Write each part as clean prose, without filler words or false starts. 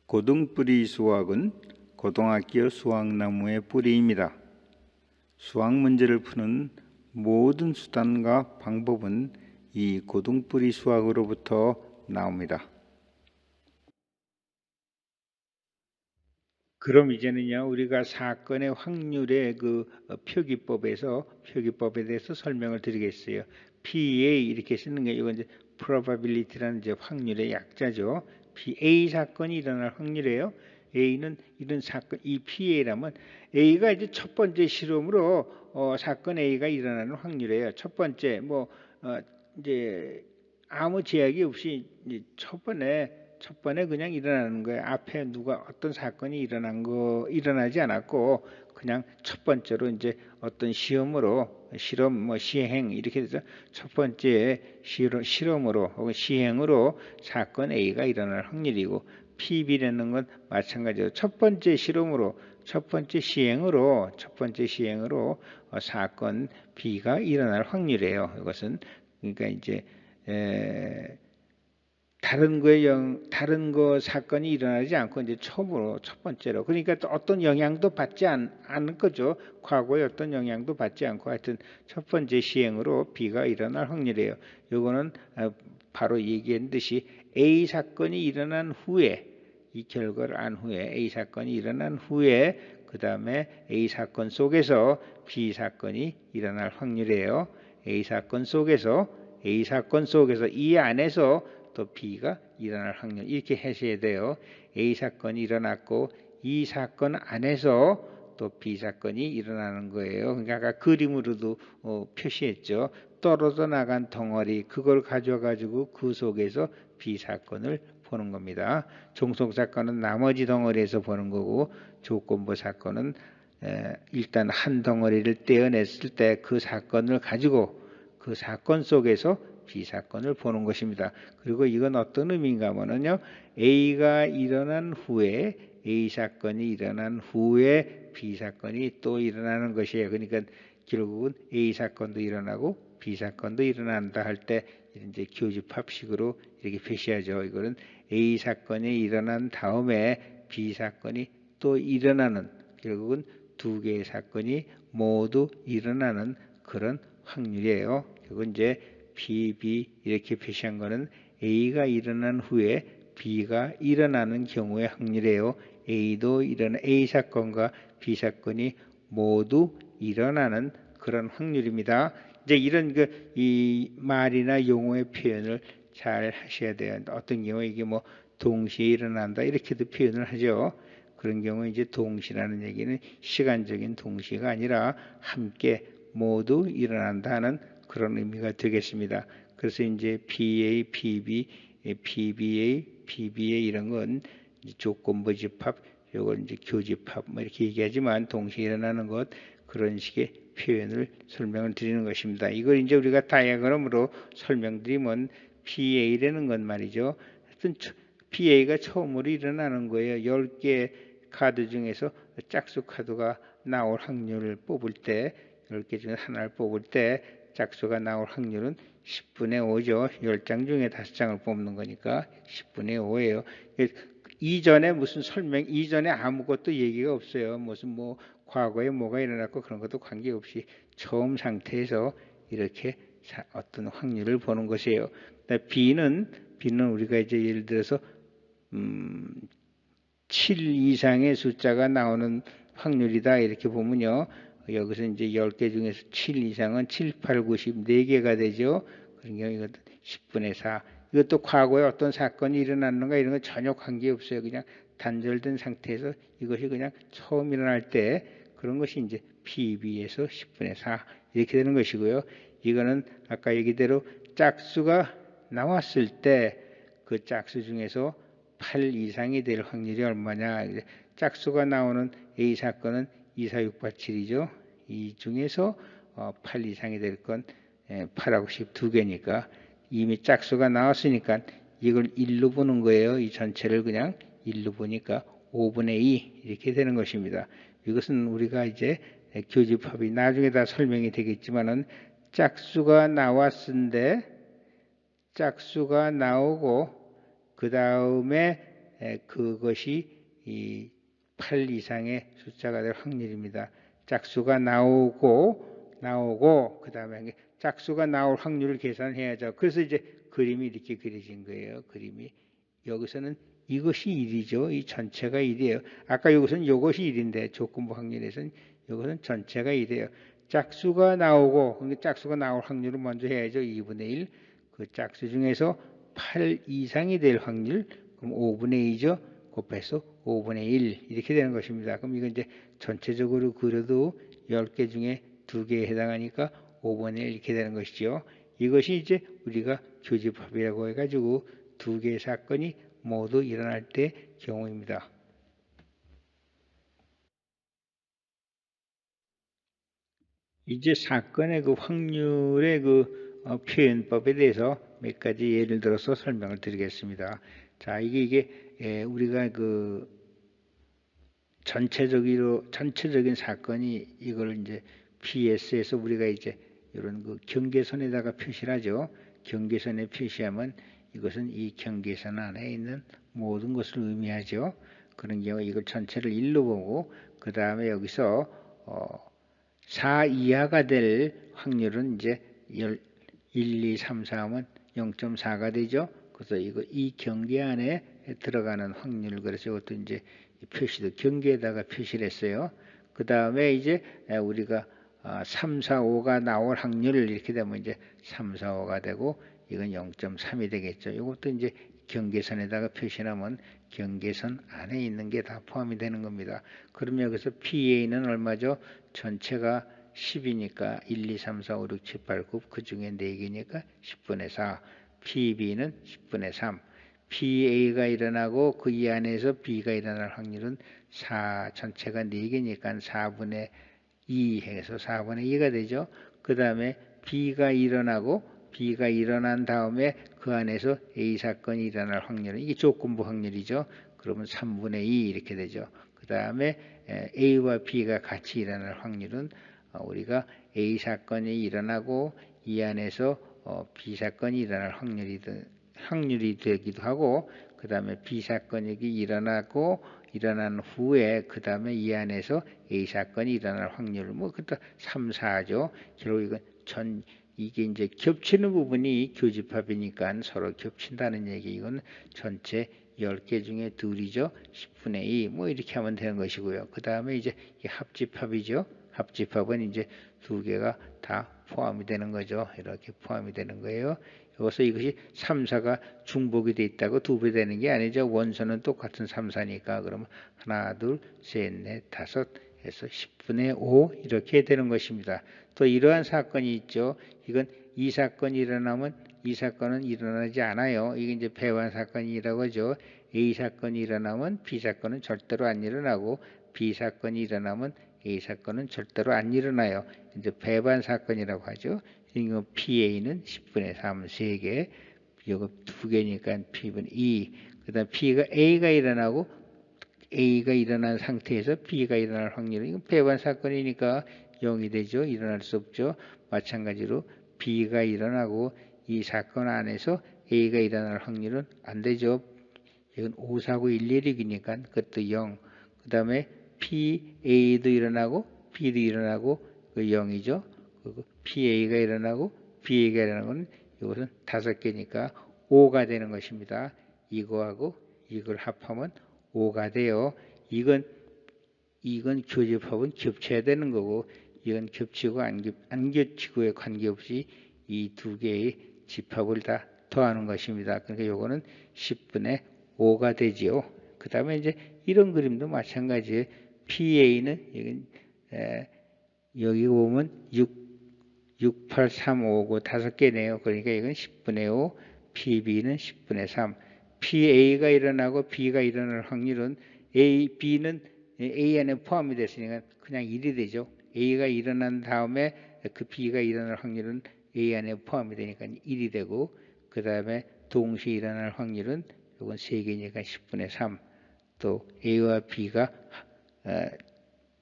고등뿌리 수학은 고등학교 수학나무의 뿌리입니다. 수학 문제를 푸는 모든 수단과 방법은 이 고등뿌리 수학으로부터 나옵니다. 그럼 이제는요, 우리가 사건의 확률의 표기법에 대해서 설명을 드리겠어요. PA 이렇게 쓰는 게 이건 이제 probability라는 이제 확률의 약자죠. A 사건이 일어날 확률이에요. A는 이런 사건, 이 PA라면 A가 이제 첫 번째 실험으로 사건 A가 일어나는 확률이에요. 첫 번째 이제 아무 제약이 없이 이제 첫 번에 그냥 일어나는 거예요. 앞에 어떤 사건이 일어나지 않았고 그냥 첫 번째로 이제 어떤 실험 시행 이렇게 돼서 첫 번째 실험으로 혹은 시행으로 사건 A가 일어날 확률이고, PB라는 건 마찬가지로 첫 번째 시행으로 사건 B가 일어날 확률이에요. 이것은 그러니까 이제 다른 거 사건이 일어나지 않고 이제 첫 번째로, 그러니까 또 어떤 영향도 받지 않을 거죠. 과거에 어떤 영향도 받지 않고 하여튼 첫 번째 시행으로 B가 일어날 확률이에요. 요거는 바로 얘기한 듯이 A 사건이 일어난 후에, 이 결과를 안 후에, A 사건이 일어난 후에 그 다음에 A 사건 속에서 B 사건이 일어날 확률이에요. A 사건 속에서 이 안에서 또 B가 일어날 확률, 이렇게 하셔야 돼요. A 사건이 일어났고 이 사건 안에서 또 B 사건이 일어나는 거예요. 그러니까 아까 그림으로도 표시했죠. 떨어져 나간 덩어리, 그걸 가져가지고 그 속에서 B 사건을 보는 겁니다. 종속 사건은 나머지 덩어리에서 보는 거고, 조건부 사건은 일단 한 덩어리를 떼어냈을 때 그 사건을 가지고 그 사건 속에서 B 사건을 보는 것입니다. 그리고 이건 어떤 의미인가 하면요, A가 일어난 후에, A 사건이 일어난 후에 B 사건이 또 일어나는 것이에요. 그러니까 결국은 A 사건도 일어나고 B 사건도 일어난다 할 때 이제 교집합식으로 이렇게 표시하죠. 이거는 A 사건이 일어난 다음에 B 사건이 또 일어나는, 결국은 두 개의 사건이 모두 일어나는 그런 확률이에요. 그건 이제 PB 이렇게 표시한 거는 A가 일어난 후에 B가 일어나는 경우의 확률이에요. A 사건과 B 사건이 모두 일어나는 그런 확률입니다. 이제 이런 이 말이나 용어의 표현을 잘 하셔야 돼요. 어떤 경우에 이게 뭐 동시에 일어난다 이렇게도 표현을 하죠. 그런 경우에 이제 동시라는 얘기는 시간적인 동시가 아니라 함께 모두 일어난다 하는 그런 의미가 되겠습니다. 그래서 이제 PA, PB, PBA, PBA 이런 건 조건부 집합, 요걸 이제 교집합 뭐 이렇게 얘기하지만 동시에 일어나는 것, 그런 식의 표현을 설명을 드리는 것입니다. 이걸 이제 우리가 다이아그램으로 설명드리면 PA라는 건 말이죠. 하여튼 PA가 처음으로 일어나는 거예요. 10개 카드 중에서 짝수 카드가 나올 확률을 뽑을 때, 10개 중에 하나를 뽑을 때 짝수가 나올 확률은 10분의 5죠. 10장 중에 5장을 뽑는 거니까 10분의 5예요. 이전에 아무것도 얘기가 없어요. 무슨 과거에 뭐가 일어났고 그런 것도 관계없이 처음 상태에서 이렇게 어떤 확률을 보는 것이에요. B는 우리가 이제 예를 들어서 7 이상의 숫자가 나오는 확률이다 이렇게 보면요, 여기서 이제 10개 중에서 7 이상은 7, 8, 9, 10 4개가 되죠. 그런 경우 이것도 10분의 4. 이것도 과거에 어떤 사건이 일어났는가 이런 건 전혀 관계없어요. 그냥 단절된 상태에서 이것이 그냥 처음 일어날 때 그런 것이 이제 PB에서 10분의 4 이렇게 되는 것이고요. 이거는 아까 얘기대로 짝수가 나왔을 때 그 짝수 중에서 8 이상이 될 확률이 얼마냐. 짝수가 나오는 A 사건은 2, 4, 6, 8, 7이죠. 이 중에서 8 이상이 될 건 8하고 10 두 개니까 이미 짝수가 나왔으니까 이걸 1로 보는 거예요. 이 전체를 그냥 1로 보니까 5분의 2 이렇게 되는 것입니다. 이것은 우리가 이제 교집합이 나중에 다 설명이 되겠지만은 짝수가 나왔는데 짝수가 나오고 그 다음에 그것이 이 8 이상의 숫자가 될 확률입니다. 짝수가 나오고 그 다음에 짝수가 나올 확률을 계산해야죠. 그래서 이제 그림이 이렇게 그려진 거예요. 그림이 여기서는 이것이 1이죠. 이 전체가 1이에요. 아까 여기서는 이것이 1인데 조건부 확률에서는 이것은 전체가 1이에요. 짝수가 나오고 그러니까 짝수가 나올 확률을 먼저 해야죠. 2분의 1. 그 짝수 중에서 8 이상이 될 확률 그럼 5분의 2죠. 곱해서 5분의 1 이렇게 되는 것입니다. 그럼 이건 이제 전체적으로 그려도 10개 중에 2개에 해당하니까 5분의 1 이렇게 되는 것이죠. 이것이 이제 우리가 교집합이라고 해가지고 2개의 사건이 모두 일어날 때 경우입니다. 이제 사건의 그 확률의 그 표현법에 대해서 몇 가지 예를 들어서 설명을 드리겠습니다. 자, 이게 우리가 그 전체적인 사건이 이걸 이제 PS에서 우리가 이제 이런 그 경계선에다가 표시를 하죠. 경계선에 표시하면 이것은 이 경계선 안에 있는 모든 것을 의미하죠. 그런 경우 이걸 전체를 1로 보고 그 다음에 여기서 4 이하가 될 확률은 이제 1, 2, 3, 4 하면 0.4가 되죠. 그래서 이 경계 안에 들어가는 확률, 그래서 이것도 이제 표시도 경계에다가 표시를 했어요. 그 다음에 이제 우리가 3, 4, 5가 나올 확률을 이렇게 되면 이제 3, 4, 5가 되고 이건 0.3이 되겠죠. 이것도 이제 경계선에다가 표시하면 경계선 안에 있는 게 다 포함이 되는 겁니다. 그러면 여기서 PA는 얼마죠? 전체가 10이니까 1, 2, 3, 4, 5, 6, 7, 8, 9 그 중에 4개니까 10분의 4. PB는 10분의 3. PA가 일어나고 그 이 안에서 B가 일어날 확률은 4, 전체가 4개니까 4분의 2 해서 4분의 2가 되죠. 그 다음에 B가 일어난 다음에 그 안에서 A 사건이 일어날 확률은 이게 조건부 확률이죠. 그러면 3분의 2 이렇게 되죠. 그 다음에 A와 B가 같이 일어날 확률은 우리가 A 사건이 일어나고 이 안에서 B 사건이 일어날 확률이 되기도 하고 그 다음에 B 사건이 일어난 후에 그 다음에 이 안에서 A 사건이 일어날 확률 그때 3, 4죠. 결국 이건 이게 이제 겹치는 부분이 교집합이니까 서로 겹친다는 얘기. 이건 전체 10개 중에 둘이죠. 10분의 2 이렇게 하면 되는 것이고요. 그 다음에 이제 합집합이죠. 합집합은 이제 2개가 다 포함이 되는 거죠. 이렇게 포함이 되는 거예요. 여기서 이것이 3, 4가 중복이 돼 있다고 2배 되는 게 아니죠. 원소는 똑같은 3, 4니까 그러면 하나, 둘, 셋, 넷, 다섯 해서 10분의 5 이렇게 되는 것입니다. 또 이러한 사건이 있죠. 이건 이 사건이 일어나면 이 사건은 일어나지 않아요. 이게 이제 배반 사건이라고 하죠. A 사건이 일어나면 B 사건은 절대로 안 일어나고 B 사건이 일어나면 A 사건은 절대로 안 일어나요. 이제 배반 사건이라고 하죠. 이거 PA는 10분의 3, 3개, 이거 2개니까 P분의 2. 그 다음 A가 일어난 상태에서 B가 일어날 확률은 이건 배반 사건이니까 0이 되죠. 일어날 수 없죠. 마찬가지로 B가 일어나고 이 사건 안에서 A가 일어날 확률은 안 되죠. 이건 5, 4, 9, 1, 1이니까 그것도 0. 그 다음에 PA도 일어나고 B도 일어나고 그 0이죠. PA가 일어나고 BA가 일어나고는 이것은 5개니까 5가 되는 것입니다. 이거하고 이걸 합하면 5가 돼요. 이건 교집합은 겹쳐야 되는 거고 이건 겹치고 안 겹치고에 관계없이 이 2개의 집합을 다 더하는 것입니다. 그러니까 이거는 10분의 5가 되지요. 그 다음에 이제 이런 그림도 마찬가지예요. PA는 여기 보면 6, 8, 3, 5, 9 5개네요. 그러니까 이건 10분의 5, PB는 10분의 3. PA가 일어나고 B가 일어날 확률은 B는 A 안에 포함이 됐으니까 그냥 1이 되죠. A가 일어난 다음에 그 B가 일어날 확률은 A 안에 포함이 되니까 1이 되고 그 다음에 동시에 일어날 확률은 이건 3개니까 10분의 3. 또 A와 B가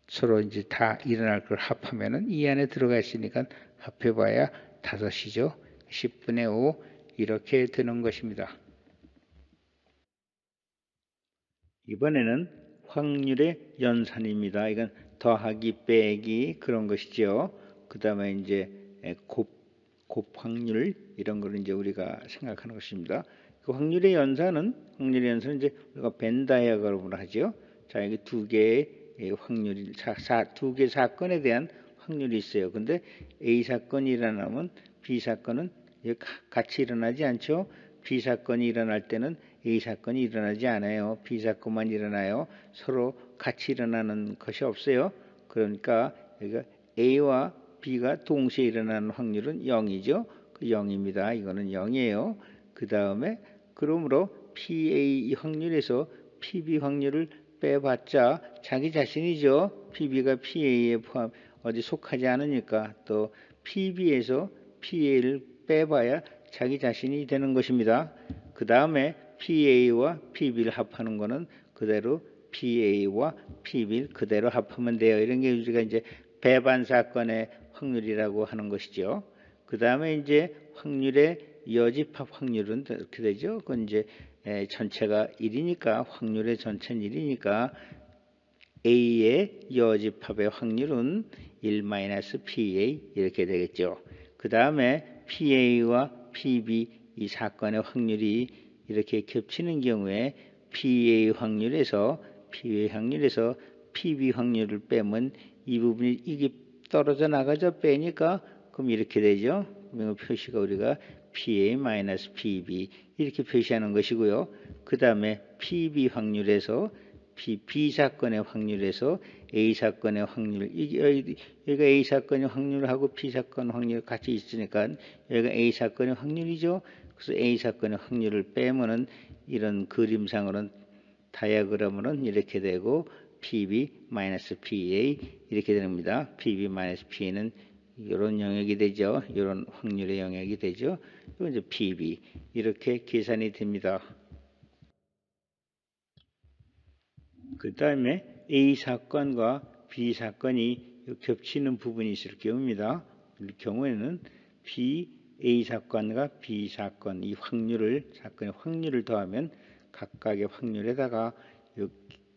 서로 이제 다 일어날 걸 합하면은 이 안에 들어가 있으니까 합해봐야 5이죠. 10분의 5 이렇게 되는 것입니다. 이번에는 확률의 연산입니다. 이건 더하기 빼기 그런 것이죠. 그 다음에 이제 곱확률 이런 거를 이제 우리가 생각하는 것입니다. 그 확률의 연산은 이제 우리가 벤 다이아그램으로 하죠. 자, 여기 두 개의 확률이 두 개 사건에 대한 확률이 있어요. 근데 A 사건이 일어나면 B 사건은 같이 일어나지 않죠. B 사건이 일어날 때는 A 사건이 일어나지 않아요. B 사건만 일어나요. 서로 같이 일어나는 것이 없어요. 그러니까 여기가 A와 B가 동시에 일어나는 확률은 0이죠. 그 0입니다. 이거는 0이에요. 그 다음에 그러므로 PA 확률에서 PB 확률을 빼봤자 자기 자신이죠. PB가 PA에 포함 어디 속하지 않으니까 또 PB에서 PA를 빼봐야 자기 자신이 되는 것입니다. 그 다음에 PA와 PB를 합하는 거는 그대로 PA와 PB를 그대로 합하면 돼요. 이런 게 우리가 이제 배반 사건의 확률이라고 하는 것이죠. 그 다음에 이제 확률의 여집합 확률은 이렇게 되죠. 그건 이제 전체가 1이니까 확률의 전체는 1이니까 A의 여집합의 확률은 1-PA 이렇게 되겠죠. 그 다음에 PA와 PB 이 사건의 확률이 이렇게 겹치는 경우에 PA 확률에서 PB 확률을 빼면 이 부분이 이게 떨어져 나가죠. 빼니까 그럼 이렇게 되죠. 표시가 우리가 PA-PB 이렇게 표시하는 것이고요. 그 다음에 PB 확률에서 B 사건의 확률에서 A 사건의 확률, 여기가 A 사건의 확률하고 B 사건 확률 같이 있으니까 여기가 A 사건의 확률이죠. 그래서 A 사건의 확률을 빼면은 이런 그림상으로는 다이아그램으로는 이렇게 되고 PB-PA 이렇게 됩니다. PB-PA는 이런 영역이 되죠. 이런 확률의 영역이 되죠. 이건 이제 PB 이렇게 계산이 됩니다. 그 다음에 A 사건과 B 사건이 겹치는 부분이 있을 경우입니다. 이 경우에는 A 사건과 B 사건 이 사건의 확률을 더하면 각각의 확률에다가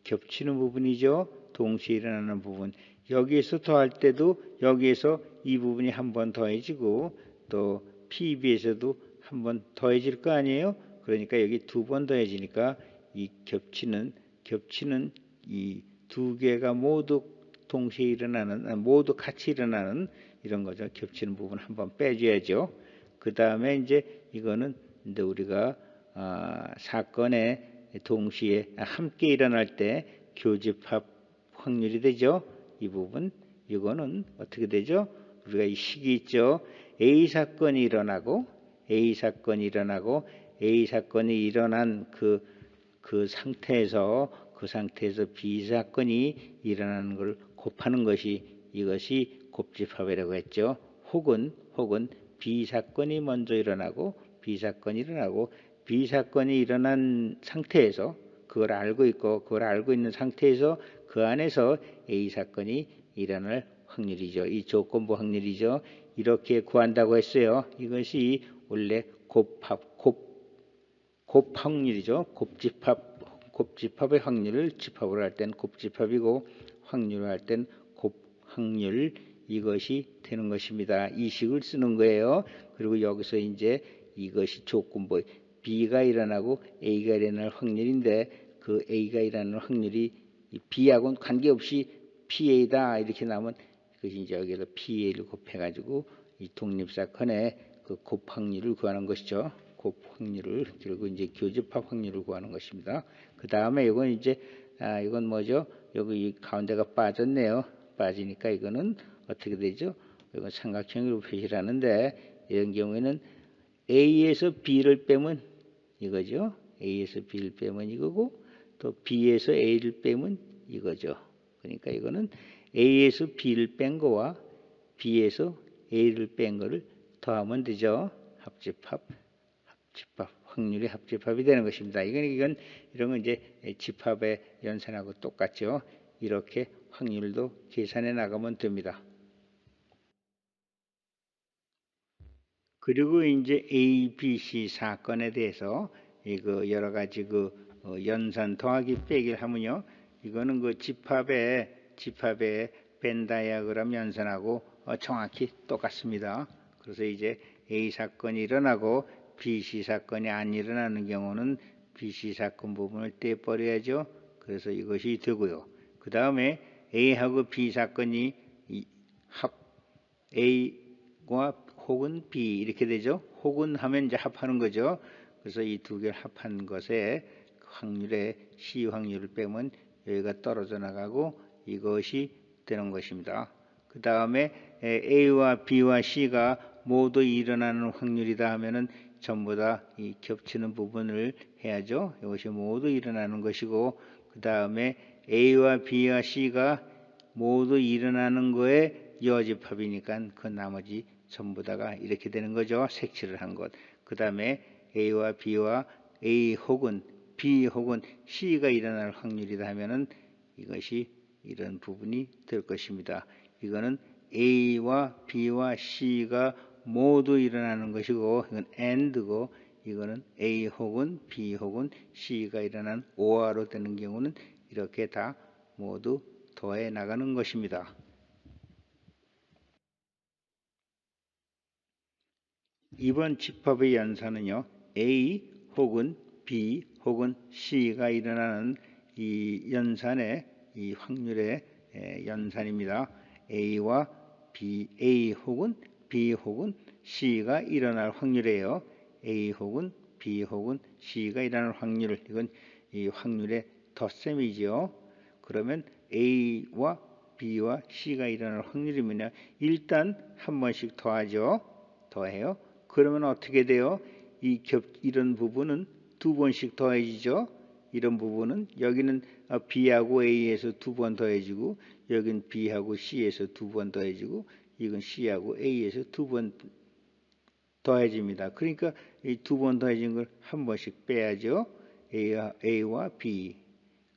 겹치는 부분이죠. 동시에 일어나는 부분. 여기에서 더할 때도 여기에서 이 부분이 한 번 더해지고 또 PB에서도 한 번 더해질 거 아니에요. 그러니까 여기 두 번 더해지니까 이 겹치는 이 두 개가 모두 동시에 일어나는 모두 같이 일어나는 이런 거죠. 겹치는 부분 한번 빼줘야죠. 그 다음에 이제 이거는 이제 우리가 사건에 동시에 함께 일어날 때 교집합 확률이 되죠. 이 부분 이거는 어떻게 되죠? 우리가 이 식이 있죠. A 사건이 일어나고 A 사건이 일어난 그 상태에서 B 사건이 일어나는 걸 곱하는 것이 이것이 곱집합이라고 했죠. 혹은 B 사건이 먼저 일어나고 B 사건이 일어난 상태에서 그걸 알고 있는 상태에서 그 안에서 A 사건이 일어날 확률이죠. 이 조건부 확률이죠. 이렇게 구한다고 했어요. 이것이 원래 곱확률이죠. 곱집합의 확률을 집합으로 할 때는 곱집합이고 확률을 할 때는 곱확률 이것이 되는 것입니다. 이 식을 쓰는 거예요. 그리고 여기서 이제 이것이 조건부 B가 일어나고 A가 일어날 확률인데 그 A가 일어나는 확률이 B하고는 관계없이 PA다 이렇게 나오면 그것이 이제 여기서 PA를 곱해가지고 이 독립사건의 그 곱확률을 구하는 것이죠. 곱확률을 그리고 이제 교집합 확률을 구하는 것입니다. 그 다음에 이건 이제 이건 뭐죠? 여기 이 가운데가 빠졌네요. 빠지니까 이거는 어떻게 되죠? 이건 삼각형으로 표시를 하는데 이런 경우에는 A에서 B를 빼면 이거죠. A에서 B를 빼면 이거고 또 B에서 A를 빼면 이거죠. 그러니까 이거는 A에서 B를 뺀 거와 B에서 A를 뺀 거를 더하면 되죠. 합집합 확률이 합집합이 되는 것입니다. 이건 이런 건 이제 집합의 연산하고 똑같죠. 이렇게 확률도 계산해 나가면 됩니다. 그리고 이제 A, B, C 사건에 대해서 이거 여러 가지 연산 더하기 빼기를 하면요. 이거는 그 집합의 벤 다이아그램 연산하고 정확히 똑같습니다. 그래서 이제 A 사건이 일어나고 BC 사건이 안 일어나는 경우는 BC 사건 부분을 떼버려야죠. 그래서 이것이 되고요. 그 다음에 A하고 B 사건이 A와 혹은 B 이렇게 되죠. 혹은 하면 이제 합하는 거죠. 그래서 이 두 개를 합한 것에 확률에 C 확률을 빼면 여기가 떨어져 나가고 이것이 되는 것입니다. 그 다음에 A와 B와 C가 모두 일어나는 확률이다 하면은 전부 다 이 겹치는 부분을 해야죠. 이것이 모두 일어나는 것이고 그 다음에 A와 B와 C가 모두 일어나는 거에 여집합이니까 그 나머지 전부 다가 이렇게 되는 거죠. 색칠을 한 것. 그 다음에 A와 B와 A 혹은 B 혹은 C가 일어날 확률이다 하면은 이것이 이런 부분이 될 것입니다. 이거는 A와 B와 C가 모두 일어나는 것이고 이건 AND고 이거는 A 혹은 B 혹은 C가 일어난 OR로 되는 경우는 이렇게 다 모두 더해 나가는 것입니다. 이번 집합의 연산은요. A 혹은 B 혹은 C가 일어나는 이 연산의 이 확률의 연산입니다. A와 B, A 혹은 B 혹은 C가 일어날 확률이에요. A 혹은 B 혹은 C가 일어날 확률, 이건 이 확률의 덧셈이지요. 그러면 A와 B와 C가 일어날 확률이면요. 일단 한 번씩 더하죠. 더해요. 그러면 어떻게 돼요? 이런 부분은 두 번씩 더해지죠. 이런 부분은 여기는 B하고 A에서 두 번 더해지고 여기는 B하고 C에서 두 번 더해지고 이건 C하고 A에서 두 번 더해집니다. 그러니까 이 두 번 더해진 걸 한 번씩 빼야죠. A와 B.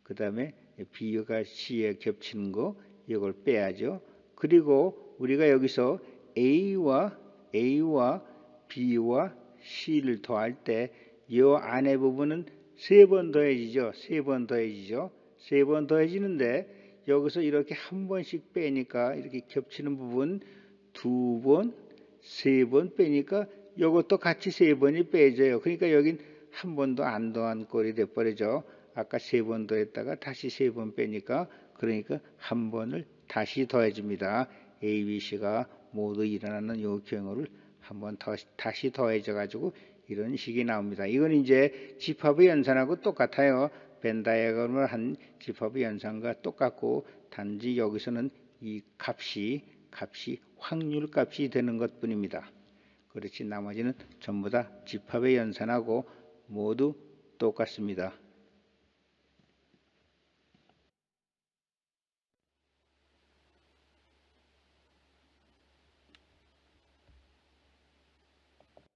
그 다음에 B가 C에 겹치는 거 이걸 빼야죠. 그리고 우리가 여기서 A와 B와 C를 더할 때 이 안의 부분은 세 번 더해지죠. 세 번 더해지죠. 세 번 더해지는데 여기서 이렇게 한 번씩 빼니까 이렇게 겹치는 부분 두 번, 세 번 빼니까 이것도 같이 세 번이 빼져요. 그러니까 여긴 한 번도 안 더한 꼴이 돼버리죠. 아까 세 번 더했다가 다시 세 번 빼니까 그러니까 한 번을 다시 더해줍니다. A, B, C가 모두 일어나는 이 경우를 한번 다시 더해져 가지고 이런 식이 나옵니다. 이건 이제 집합의 연산하고 똑같아요. 벤 다이아그램을 한 집합의 연산과 똑같고 단지 여기서는 이 값이 확률 값이 되는 것 뿐입니다. 그렇지 나머지는 전부 다 집합의 연산하고 모두 똑같습니다.